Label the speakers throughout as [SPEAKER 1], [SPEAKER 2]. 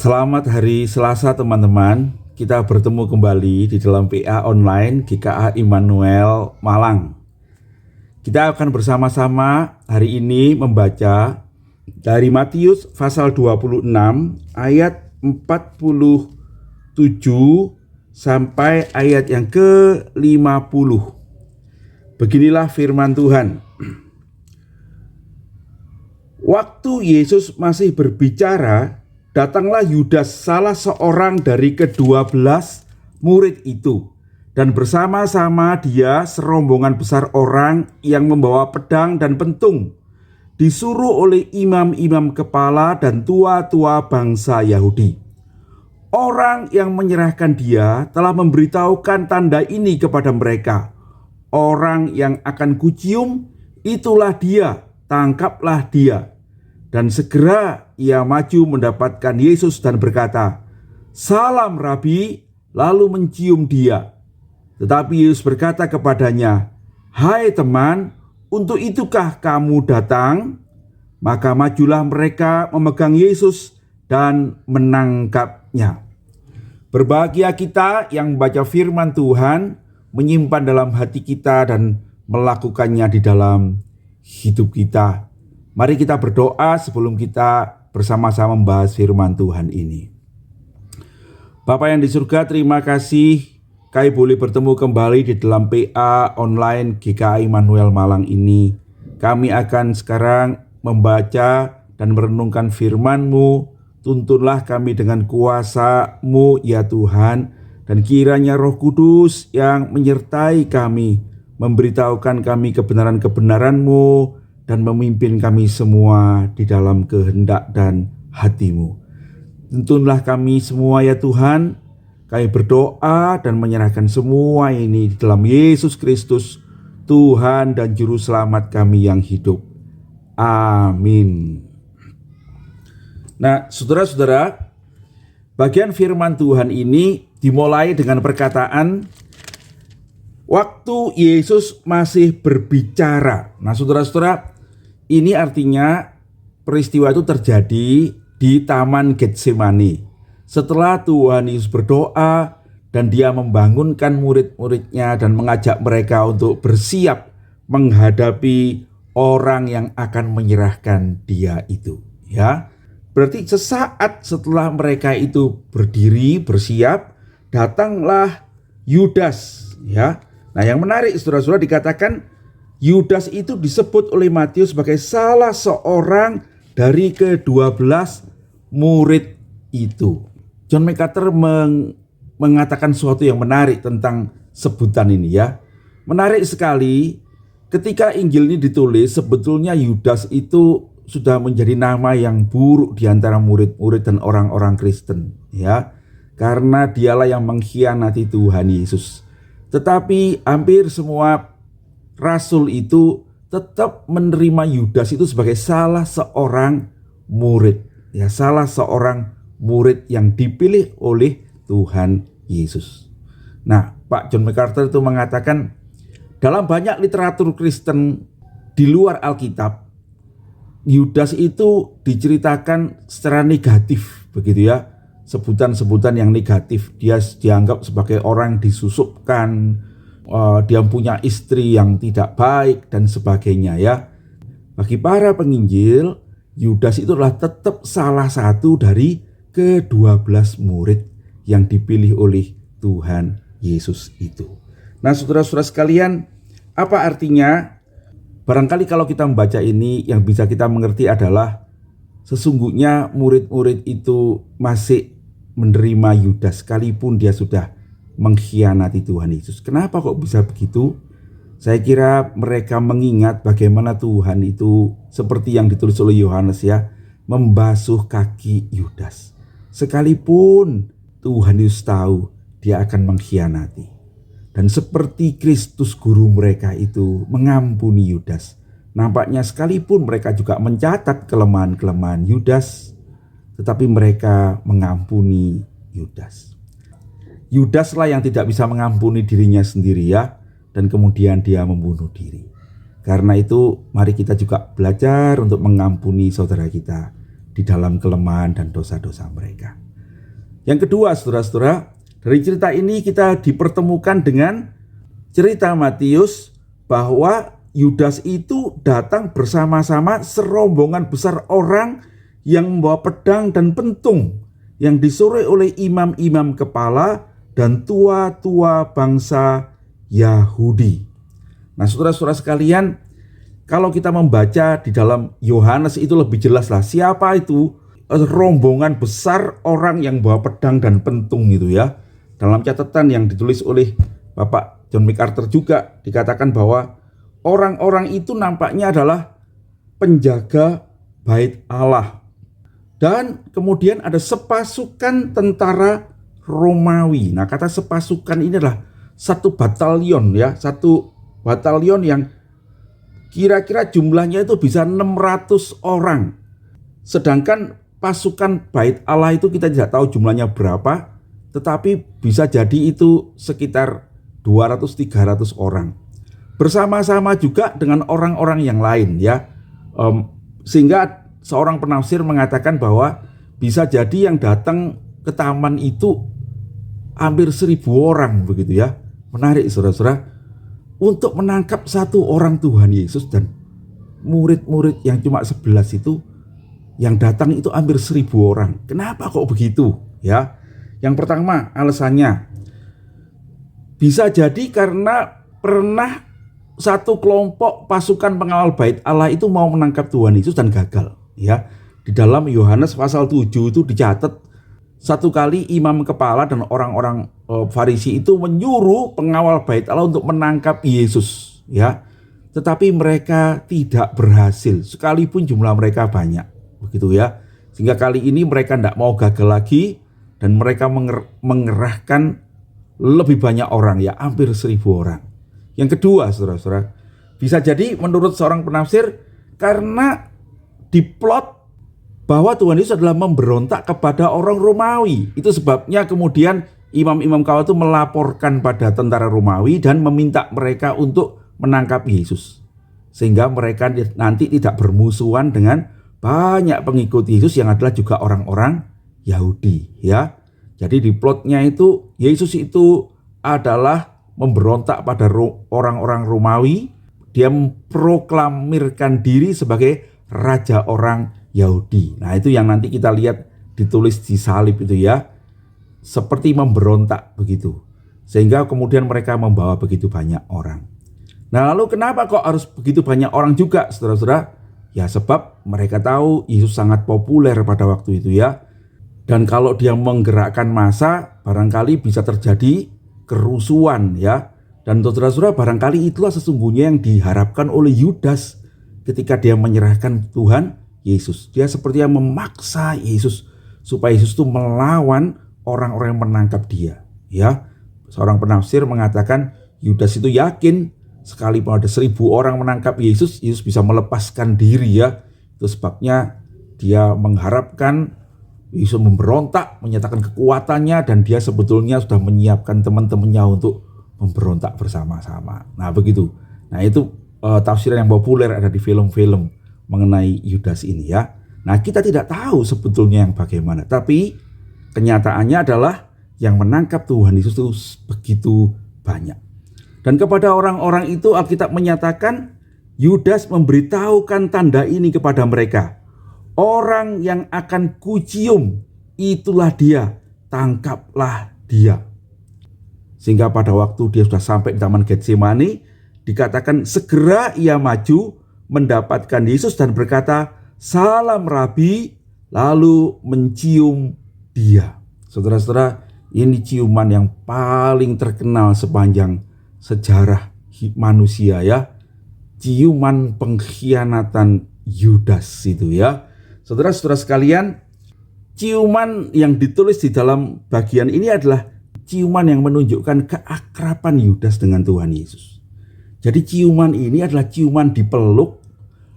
[SPEAKER 1] Selamat hari Selasa teman-teman. Kita bertemu kembali di dalam PA online GKA Immanuel Malang. Kita akan bersama-sama hari ini membaca dari Matius pasal 26 ayat 47 sampai ayat yang ke-50. Beginilah firman Tuhan. Waktu Yesus masih berbicara, datanglah Yudas, salah seorang dari ke-12 murid itu, dan bersama-sama dia serombongan besar orang yang membawa pedang dan pentung, disuruh oleh imam-imam kepala dan tua-tua bangsa Yahudi. Orang yang menyerahkan dia telah memberitahukan tanda ini kepada mereka. Orang yang akan kucium, itulah dia, tangkaplah dia. Dan segera ia maju mendapatkan Yesus dan berkata, "Salam Rabi," lalu mencium dia. Tetapi Yesus berkata kepadanya, "Hai teman, untuk itukah kamu datang?" Maka majulah mereka memegang Yesus dan menangkapnya. Berbahagia kita yang membaca firman Tuhan, menyimpan dalam hati kita dan melakukannya di dalam hidup kita. Mari kita berdoa sebelum kita bersama-sama membahas firman Tuhan ini. Bapa yang di surga, terima kasih kami boleh bertemu kembali di dalam PA online GKA Immanuel Malang ini. Kami akan sekarang membaca dan merenungkan firman-Mu. Tuntunlah kami dengan kuasa-Mu ya Tuhan, dan kiranya Roh Kudus yang menyertai kami, memberitahukan kami kebenaran-kebenaran-Mu, dan memimpin kami semua di dalam kehendak dan hati-Mu. Tuntunlah kami semua ya Tuhan. Kami berdoa dan menyerahkan semua ini di dalam Yesus Kristus, Tuhan dan Juru Selamat kami yang hidup. Amin. Nah, saudara-saudara, bagian firman Tuhan ini dimulai dengan perkataan waktu Yesus masih berbicara. Nah, saudara-saudara, ini artinya peristiwa itu terjadi di Taman Getsemani. Setelah Tuhan Yesus berdoa dan dia membangunkan murid-muridnya dan mengajak mereka untuk bersiap menghadapi orang yang akan menyerahkan dia itu. Ya, berarti sesaat setelah mereka itu berdiri bersiap, datanglah Yudas. Ya, nah yang menarik saudara-saudara, dikatakan Yudas itu disebut oleh Matius sebagai salah seorang dari ke-12 murid itu. John MacArthur mengatakan sesuatu yang menarik tentang sebutan ini ya. Menarik sekali, ketika Injil ini ditulis, sebetulnya Yudas itu sudah menjadi nama yang buruk di antara murid-murid dan orang-orang Kristen ya. Karena dialah yang mengkhianati Tuhan Yesus. Tetapi hampir semua rasul itu tetap menerima Yudas itu sebagai salah seorang murid. Ya, salah seorang murid yang dipilih oleh Tuhan Yesus. Nah, Pak John MacArthur itu mengatakan dalam banyak literatur Kristen di luar Alkitab, Yudas itu diceritakan secara negatif begitu ya. Sebutan-sebutan yang negatif. Dia dianggap sebagai orang disusupkan, dia punya istri yang tidak baik dan sebagainya ya. Bagi para penginjil, Yudas itu adalah tetap salah satu dari ke-12 murid yang dipilih oleh Tuhan Yesus itu. Nah, saudara-saudara sekalian, apa artinya? Barangkali kalau kita membaca ini, yang bisa kita mengerti adalah sesungguhnya murid-murid itu masih menerima Yudas sekalipun dia sudah mengkhianati Tuhan Yesus. Kenapa kok bisa begitu? Saya kira mereka mengingat bagaimana Tuhan itu seperti yang ditulis oleh Yohanes ya, membasuh kaki Yudas. Sekalipun Tuhan Yesus tahu dia akan mengkhianati. Dan seperti Kristus guru mereka itu mengampuni Yudas. Nampaknya sekalipun mereka juga mencatat kelemahan-kelemahan Yudas, tetapi mereka mengampuni Yudas. Yudaslah yang tidak bisa mengampuni dirinya sendiri ya, dan kemudian dia membunuh diri. Karena itu mari kita juga belajar untuk mengampuni saudara kita di dalam kelemahan dan dosa-dosa mereka. Yang kedua, saudara-saudara, dari cerita ini kita dipertemukan dengan cerita Matius bahwa Yudas itu datang bersama-sama serombongan besar orang yang membawa pedang dan pentung yang disuruh oleh imam-imam kepala dan tua-tua bangsa Yahudi. Nah, saudara-saudara sekalian, kalau kita membaca di dalam Yohanes itu lebih jelas lah siapa itu rombongan besar orang yang bawa pedang dan pentung itu ya. Dalam catatan yang ditulis oleh Bapak John MacArthur juga dikatakan bahwa orang-orang itu nampaknya adalah penjaga bait Allah. Dan kemudian ada sepasukan tentara Romawi. Nah, kata sepasukan ini adalah satu batalion ya, satu batalion yang kira-kira jumlahnya itu bisa 600 orang. Sedangkan pasukan bait Allah itu kita tidak tahu jumlahnya berapa, tetapi bisa jadi itu sekitar 200-300 orang. Bersama-sama juga dengan orang-orang yang lain ya. Sehingga seorang penafsir mengatakan bahwa bisa jadi yang datang ke taman itu hampir 1.000 orang begitu ya. Menarik saudara-saudara, untuk menangkap satu orang Tuhan Yesus dan murid-murid yang cuma 11 itu, yang datang itu hampir 1.000 orang. Kenapa kok begitu ya? Yang pertama alasannya bisa jadi karena pernah satu kelompok pasukan pengawal bait Allah itu mau menangkap Tuhan Yesus dan gagal ya. Di dalam Yohanes pasal 7 itu dicatat satu kali imam kepala dan orang-orang Farisi itu menyuruh pengawal bait Allah untuk menangkap Yesus ya. Tetapi mereka tidak berhasil sekalipun jumlah mereka banyak begitu ya. Sehingga kali ini mereka tidak mau gagal lagi dan mereka mengerahkan lebih banyak orang ya, hampir 1.000 orang. Yang kedua, saudara-saudara, bisa jadi menurut seorang penafsir karena diplot bahwa Tuhan Yesus adalah memberontak kepada orang Romawi. Itu sebabnya kemudian imam-imam kawal itu melaporkan pada tentara Romawi dan meminta mereka untuk menangkap Yesus. Sehingga mereka nanti tidak bermusuhan dengan banyak pengikut Yesus yang adalah juga orang-orang Yahudi ya. Jadi di plotnya itu Yesus itu adalah memberontak pada orang-orang Romawi. Dia memproklamirkan diri sebagai raja orang Yahudi. Nah, itu yang nanti kita lihat ditulis di salib itu ya. Seperti memberontak begitu. Sehingga kemudian mereka membawa begitu banyak orang. Nah, lalu kenapa kok harus begitu banyak orang juga, saudara-saudara? Ya, sebab mereka tahu Yesus sangat populer pada waktu itu ya. Dan kalau dia menggerakkan massa, barangkali bisa terjadi kerusuhan ya. Dan saudara-saudara, barangkali itulah sesungguhnya yang diharapkan oleh Yudas ketika dia menyerahkan Tuhan Yesus. Dia seperti yang memaksa Yesus supaya Yesus itu melawan orang-orang yang menangkap dia ya. Seorang penafsir mengatakan Yudas itu yakin sekalipun ada 1.000 orang menangkap Yesus, Yesus bisa melepaskan diri ya. Itu sebabnya dia mengharapkan Yesus memberontak, menyatakan kekuatannya, dan dia sebetulnya sudah menyiapkan teman-temannya untuk memberontak bersama-sama. Nah begitu. Nah itu tafsiran yang populer ada di film-film mengenai Yudas ini ya. Nah kita tidak tahu sebetulnya yang bagaimana, tapi kenyataannya adalah yang menangkap Tuhan Yesus itu begitu banyak. Dan kepada orang-orang itu Alkitab menyatakan Yudas memberitahukan tanda ini kepada mereka. Orang yang akan kucium, itulah dia, tangkaplah dia. Sehingga pada waktu dia sudah sampai di Taman Getsemani, dikatakan segera ia maju mendapatkan Yesus dan berkata, "Salam Rabi," lalu mencium dia. Saudara-saudara, ini ciuman yang paling terkenal sepanjang sejarah manusia ya. Ciuman pengkhianatan Yudas itu ya. Saudara-saudara sekalian, ciuman yang ditulis di dalam bagian ini adalah ciuman yang menunjukkan keakraban Yudas dengan Tuhan Yesus. Jadi ciuman ini adalah ciuman dipeluk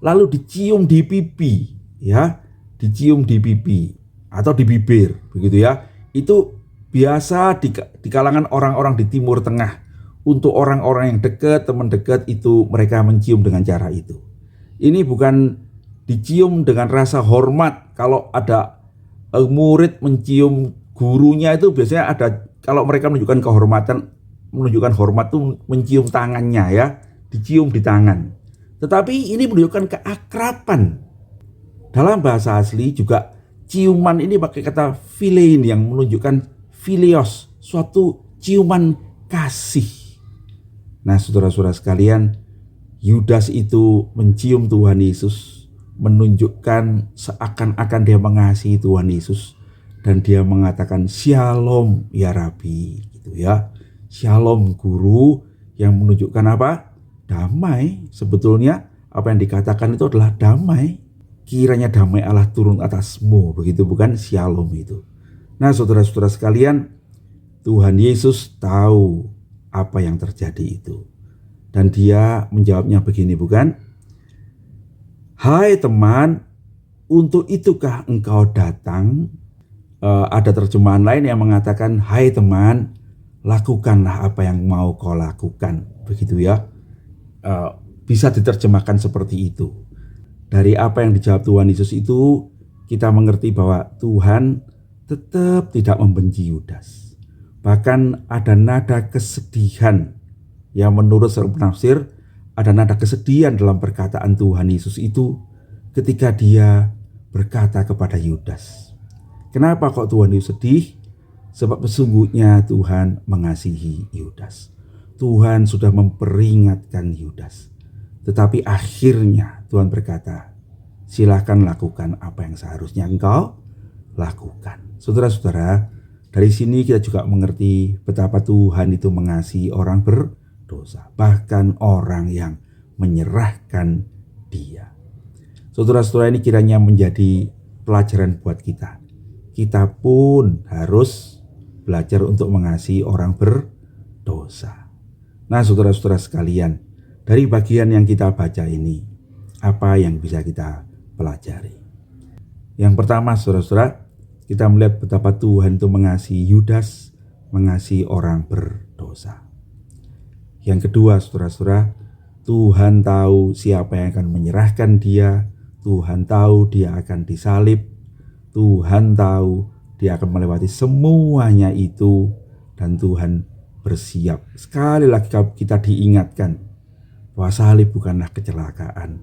[SPEAKER 1] lalu dicium di pipi ya, dicium di pipi atau di bibir begitu ya. Itu biasa di kalangan orang-orang di Timur Tengah. Untuk orang-orang yang dekat, teman dekat itu mereka mencium dengan cara itu. Ini bukan dicium dengan rasa hormat. Kalau ada murid mencium gurunya itu biasanya ada, kalau mereka menunjukkan kehormatan, menunjukkan hormat tuh mencium tangannya ya, dicium di tangan. Tetapi ini menunjukkan keakraban. Dalam bahasa asli juga ciuman ini pakai kata philein yang menunjukkan philios, suatu ciuman kasih. Nah, saudara-saudara sekalian, Yudas itu mencium Tuhan Yesus, menunjukkan seakan-akan dia mengasihi Tuhan Yesus, dan dia mengatakan shalom ya Rabi, gitu ya. Shalom guru, yang menunjukkan apa? Damai. Sebetulnya apa yang dikatakan itu adalah damai. Kiranya damai Allah turun atasmu, begitu bukan? Shalom itu. Nah, saudara-saudara sekalian, Tuhan Yesus tahu apa yang terjadi itu. Dan dia menjawabnya begini, bukan? Hai teman, untuk itukah engkau datang? Ada terjemahan lain yang mengatakan, hai teman, lakukanlah apa yang mau kau lakukan. Begitu ya. Bisa diterjemahkan seperti itu. Dari apa yang dijawab Tuhan Yesus itu, kita mengerti bahwa Tuhan tetap tidak membenci Yudas. Bahkan ada nada kesedihan, yang menurut seorang penafsir ada nada kesedihan dalam perkataan Tuhan Yesus itu ketika dia berkata kepada Yudas. Kenapa kok Tuhan Yesus sedih? Sebab sesungguhnya Tuhan mengasihi Yudas. Tuhan sudah memperingatkan Yudas. Tetapi akhirnya Tuhan berkata, silakan lakukan apa yang seharusnya engkau lakukan. Saudara-saudara, dari sini kita juga mengerti betapa Tuhan itu mengasihi orang berdosa, bahkan orang yang menyerahkan dia. Saudara-saudara, ini kiranya menjadi pelajaran buat kita. Kita pun harus belajar untuk mengasihi orang berdosa. Nah, saudara-saudara sekalian, dari bagian yang kita baca ini, apa yang bisa kita pelajari? Yang pertama, saudara-saudara, kita melihat betapa Tuhan itu mengasihi Yudas, mengasihi orang berdosa. Yang kedua, saudara-saudara, Tuhan tahu siapa yang akan menyerahkan dia. Tuhan tahu dia akan disalib. Tuhan tahu dia akan melewati semuanya itu, dan Tuhan bersiap. Sekali lagi kita diingatkan bahwa salib bukanlah kecelakaan,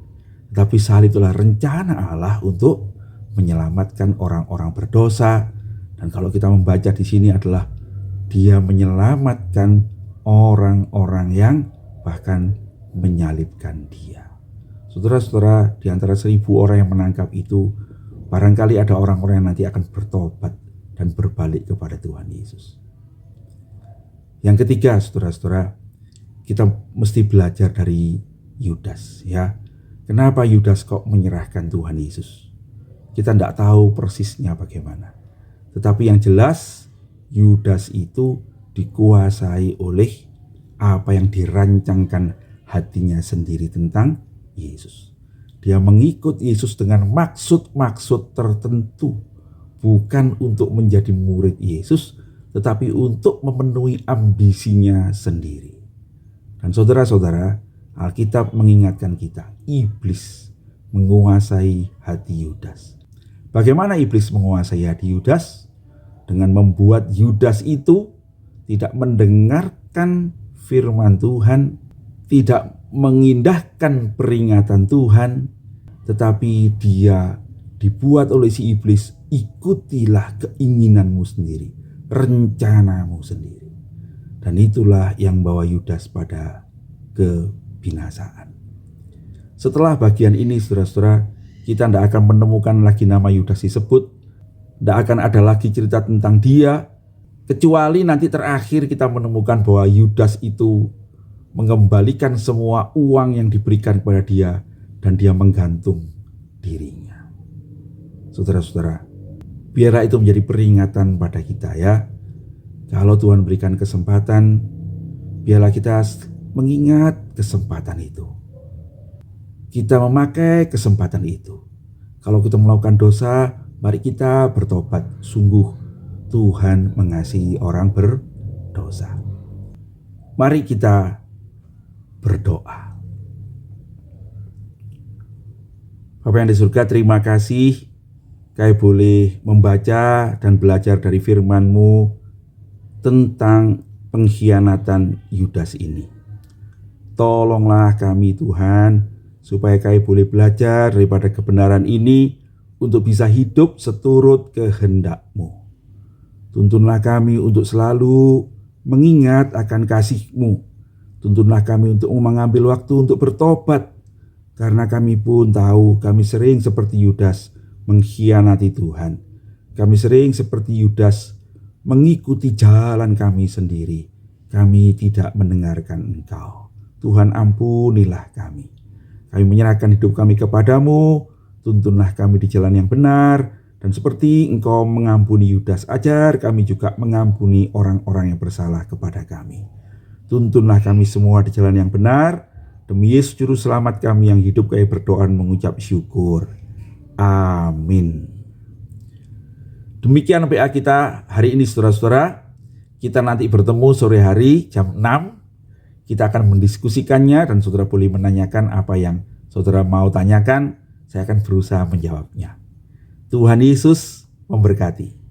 [SPEAKER 1] tetapi salib itulah rencana Allah untuk menyelamatkan orang-orang berdosa. Dan kalau kita membaca di sini adalah dia menyelamatkan orang-orang yang bahkan menyalibkan dia. Saudara-saudara, di antara 1.000 orang yang menangkap itu, barangkali ada orang-orang yang nanti akan bertobat dan berbalik kepada Tuhan Yesus. Yang ketiga, saudara-saudara, kita mesti belajar dari Yudas ya. Kenapa Yudas kok menyerahkan Tuhan Yesus? Kita tidak tahu persisnya bagaimana. Tetapi yang jelas, Yudas itu dikuasai oleh apa yang dirancangkan hatinya sendiri tentang Yesus. Dia mengikut Yesus dengan maksud-maksud tertentu, bukan untuk menjadi murid Yesus, tetapi untuk memenuhi ambisinya sendiri. Dan saudara-saudara, Alkitab mengingatkan kita, iblis menguasai hati Yudas. Bagaimana iblis menguasai hati Yudas? Dengan membuat Yudas itu tidak mendengarkan firman Tuhan, tidak mengindahkan peringatan Tuhan, tetapi dia dibuat oleh si iblis, ikutilah keinginanmu sendiri, rencanamu sendiri. Dan itulah yang bawa Yudas pada kebinasaan. Setelah bagian ini, saudara-saudara, kita tidak akan menemukan lagi nama Yudas disebut, tidak akan ada lagi cerita tentang dia, kecuali nanti terakhir kita menemukan bahwa Yudas itu mengembalikan semua uang yang diberikan kepada dia, dan dia menggantung dirinya. Saudara-saudara, biarlah itu menjadi peringatan pada kita ya. Kalau Tuhan berikan kesempatan, biarlah kita mengingat kesempatan itu. Kita memakai kesempatan itu. Kalau kita melakukan dosa, mari kita bertobat. Sungguh Tuhan mengasihi orang berdosa. Mari kita berdoa. Bapa yang di surga, terima kasih Kami boleh membaca dan belajar dari firman-Mu tentang pengkhianatan Yudas ini. Tolonglah kami Tuhan, supaya kami boleh belajar daripada kebenaran ini untuk bisa hidup seturut kehendak-Mu. Tuntunlah kami untuk selalu mengingat akan kasih-Mu. Tuntunlah kami untuk mengambil waktu untuk bertobat, karena kami pun tahu kami sering seperti Yudas mengkhianati Tuhan. Kami sering seperti Yudas mengikuti jalan kami sendiri. Kami tidak mendengarkan Engkau. Tuhan, ampunilah kami. Kami menyerahkan hidup kami kepadamu. Tuntunlah kami di jalan yang benar. Dan seperti Engkau mengampuni Yudas, ajar kami juga mengampuni orang-orang yang bersalah kepada kami. Tuntunlah kami semua di jalan yang benar. Demi Yesus Juru Selamat kami yang hidup, kami berdoa mengucap syukur. Amin. Demikian PA kita hari ini, saudara-saudara. Kita nanti bertemu sore hari jam 6. Kita akan mendiskusikannya dan saudara boleh menanyakan apa yang saudara mau tanyakan. Saya akan berusaha menjawabnya. Tuhan Yesus memberkati.